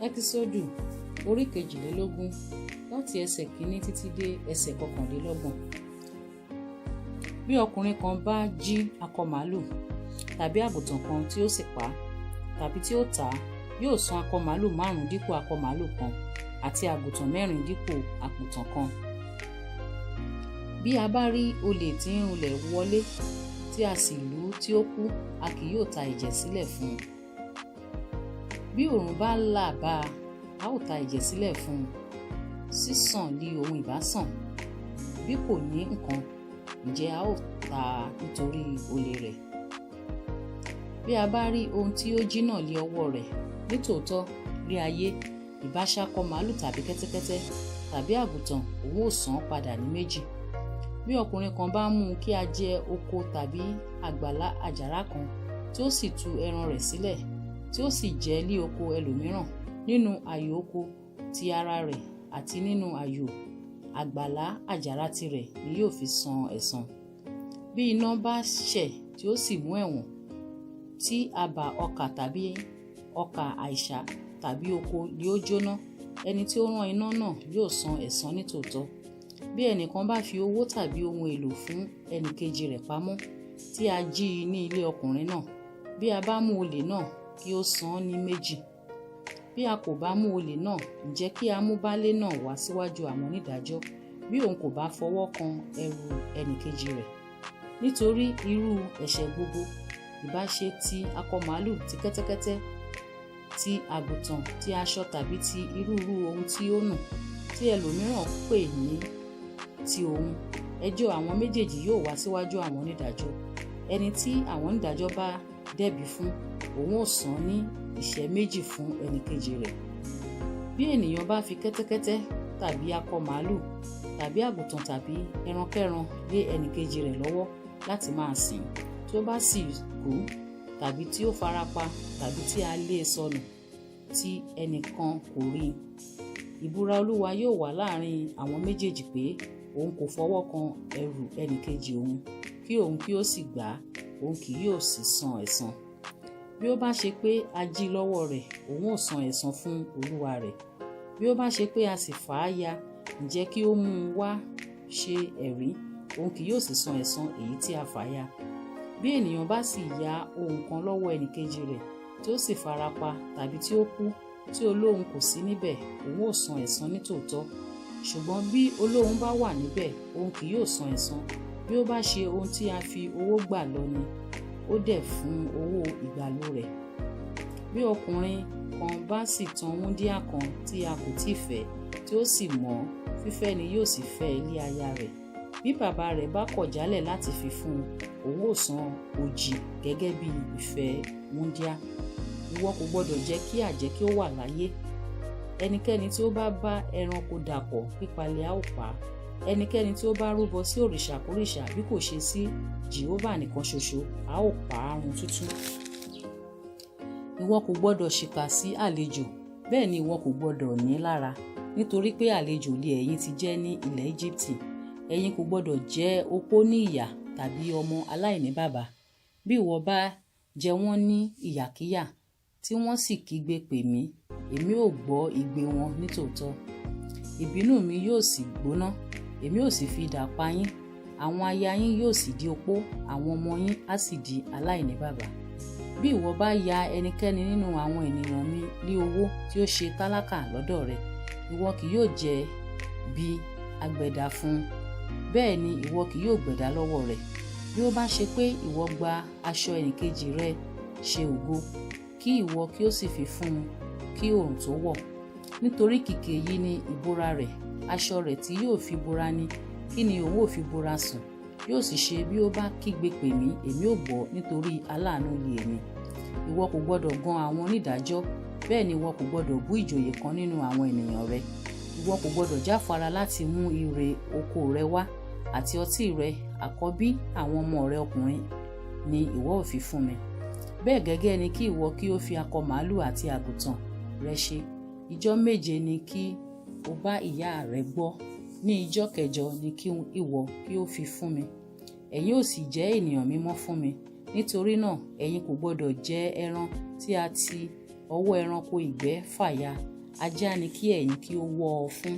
Ẹ́kísódù orí 22 láti ẹsẹ̀ 1 títí dé ẹsẹ̀ 29. Bí ọkùnrin kan bá jí akọ màálù tàbí àgùntàn kan tí ó sì pa tàbí tí ó tà á, yóò san akọ màálù 5 dípò akọ màálù kan àti àgùntàn 4 dípò àgùntàn kan. Bí a bá rí olè tí ń rulẹ̀ wọlé tí a sì lù ú tí ó kú, a kì yóò ta ẹ̀jẹ̀ sílẹ̀ fún un. Bí òòrùn bá là bá a ó ta ẹ̀jẹ̀ sílẹ̀ fún un. Sísàn li ohun ìbásàn. Bí kò ní nǹkan, ǹjẹ́ a ó ta á nítorí olè rẹ̀? Bí a bá rí ohun tí ó jí náà lé ọwọ́ rẹ̀, nítòótọ́ rí ayé, ìbá ṣákọ màálù tàbí kẹ́tẹ́kẹ́tẹ́ tàbí àgùntàn, òun ó san padà ní méjì. Bí ọkùnrin kan bá mú kí a jẹ oko tàbí àgbàlá àjàrà kan tí ó sì tú ẹran rẹ̀ sílẹ̀ tí ó sì jẹ lí oko ẹlòmíràn, nínú ààyò oko ti ara rẹ̀ àti nínú ààyò àgbàlá àjàrà tirẹ̀ ni yóò fi san ẹ̀san. Bí iná bá ṣẹ̀ tí ó sì mú ẹ̀wọ̀n, tí àbà ọkà tàbí ọkà àìsà tàbí oko ni ó jóná, ẹni tí ó rán iná náà yóò san ẹ̀san nítòótọ́. Bí ẹnìkan bá fi owó tàbí ohun èlò fún ẹnìkejì rẹ̀ pamọ́ tí a jí i ní ilé ọkùnrin náà, bí a bá mú olè náà, kí ó san án ní méjì. Bí a kò bá mú olè náà, ǹjẹ́ kí a mú baálé náà wá síwájú àwọn onídàájọ́ bí òun kò bá fọwọ́ kan ẹrù ẹnìkejì rẹ̀. Nítorí irú ẹ̀ṣẹ̀ gbogbo, ìbá ṣe ti akọ màálù, ti kẹ́tẹ́kẹ́tẹ́, ti àgùntàn, ti aṣọ tàbí ti irúurú ohun tí ó nù, tí ẹlòmíràn pè ní ti òun, ẹjọ́ àwọn méjèèjì yóò wá síwájú àwọn onídàájọ́. Ẹni tí àwọn onídàájọ́ bá dẹ́bi fún, òun ó san ní ìṣẹ́ méjì fún ẹnìkejì rẹ̀. Bí ènìyàn bá fi kẹ́tẹ́kẹ́tẹ́ tàbí akọ màálù tàbí àgùntàn tàbí ẹrankẹ́ran lé ẹnìkejì rẹ̀ lọ́wọ́ láti máa sìn, tí ó bá sì kú tàbí tí ó farapa tàbí tí a lé e sọnù tí ẹnìkan kò rí, ìbúra Olúwa yóò wà láàrin àwọn méjèèjì pé òun kò fọwọ́ kan ẹrù ẹnìkejì òun, kí òun kí ó sì gbà á, òun kì yóò sì san ẹ̀san. Bí ó bá ṣe pé a jí lọ́wọ́ rẹ̀, òun ó san ẹ̀san fún olúwa rẹ̀. Bí ó bá ṣe pé a sì fà á ya, ǹjẹ́ kí ó mú un wá ṣe ẹ̀rí, òun kì yóò sì san ẹ̀san èyí tí a fà á ya. Bí ènìyàn bá sì ya ohun kan lọ́wọ́ ẹnìkejì rẹ̀ tí ó sì farapa tàbí tí ó kú tí olóhun kò sí níbẹ̀, òun ó san ẹ̀san nítòótọ́. Ṣùgbọ́n bí olóhun bá wà níbẹ̀, òun kì yóò san ẹ̀san. Bí ó bá ṣe ohun tí a fi owó gbà lọ ni, ó dẹ̀ fún owó ìgbàlù rẹ̀. Bí ọkùnrin kan bá sì tan wúńdíá kan tí a kò tíì fẹ́ tí ó sì mọ̀, fífẹ́ ni yóò sì fẹ́ ilé aya rẹ̀. Bí bàbá rẹ̀ bá kọ̀ jálẹ̀ láti fi fún un, òun ó san òjì gẹ́gẹ́ bí ìfẹ́ wúńdíá. Ìwọ kò gbọdọ̀ jẹ́ kí àjẹ́ kí ó wà láyé. Ẹnikẹ́ni tí ó bá bá ẹranko dàpọ̀, pípa ni a ó pa á. Ẹnikẹ́ni tí ó bá rúbọ sí òrìṣàkórìṣà bí kò ṣe sí Jèhófà nìkan ṣoṣo, a ó pa á run tútù. Ìwọ kò gbọdọ̀ ṣìkà sí àlejò, bẹ́ẹ̀ ni ìwọ kò gbọdọ̀ ní lára, nítorí pé àlejò lé ẹ̀yin ti jẹ́ ní ilẹ̀ Íjíbítì. Ẹ̀yin kò gbọdọ̀ jẹ opó ní ìyà tàbí ọmọ aláìní baba. Bí ìwọ bá jẹ wọ́n ní ìyàkíyà tí wọ́n sì kígbe pè mí, èmi ó gbọ́ igbe wọn nítòótọ́. Ìbínú mi yóò sì gbóná, èmi ó sì fi idà pa yín. Àwọn aya yín yóò sì di opó, àwọn ọmọ yín á sì di aláìní baba. Bí ìwọ bá ya ẹnikẹ́ni nínú àwọn ènìyàn mi ní owó tí ó ṣe tálákà lọ́dọ̀ rẹ̀, ìwọ kì yóò jẹ bí agbẹ̀dà fún un, bẹ́ẹ̀ ni ìwọ kì yóò gbẹ̀dà lọ́wọ́ rẹ̀. Bí ó bá ṣe pé ìwọ gba aṣọ ẹnìkejì rẹ ṣe ògo, kí ìwọ kí ó sì fi fún un kí oòrùn tó wọ̀. Nítorí kìkì èyí ni ìbora rẹ̀, aṣọ rẹ̀ tí yóò fi bora ni, kí ni òun ó fi bora sùn? Yóò sì ṣe bí ó bá kígbe pè mí, èmi ó gbọ́, nítorí aláàánú ni èmi. Ìwọ kò gbọdọ̀ gan àwọn onídàájọ́, bẹ́ẹ̀ ni ìwọ kò gbọdọ̀ bú ìjòyè kan nínú àwọn ènìyàn rẹ. Ìwọ kò gbọdọ̀ jáfara láti mú ìre oko rẹ wá, àti ọtí rẹ àkọ́bí àwọn ọmọ rẹ ọkùnrin ni ìwọ ó fi fún mi. Bẹ́ẹ̀ gẹ́gẹ́ ni kí ìwọ kí ó fi akọ màálù àti àgùntàn rẹ ṣe. Ijọ́ 7 ni kí o bá ìyá rẹ gbọ́, ní ijọ́ kẹjọ ni kí ìwọ kí ó fi fún mi. Ẹ̀yin ó sì jẹ́ ènìyàn mímọ́ fún mi. Nítorí náà, ẹ̀yin kò gbọdọ̀ jẹ ẹran tí a ti ọwọ́ ẹranko ìgbẹ́ fàya, ajá ni kí ẹ̀yìn kí ó wọ́ ọ fún.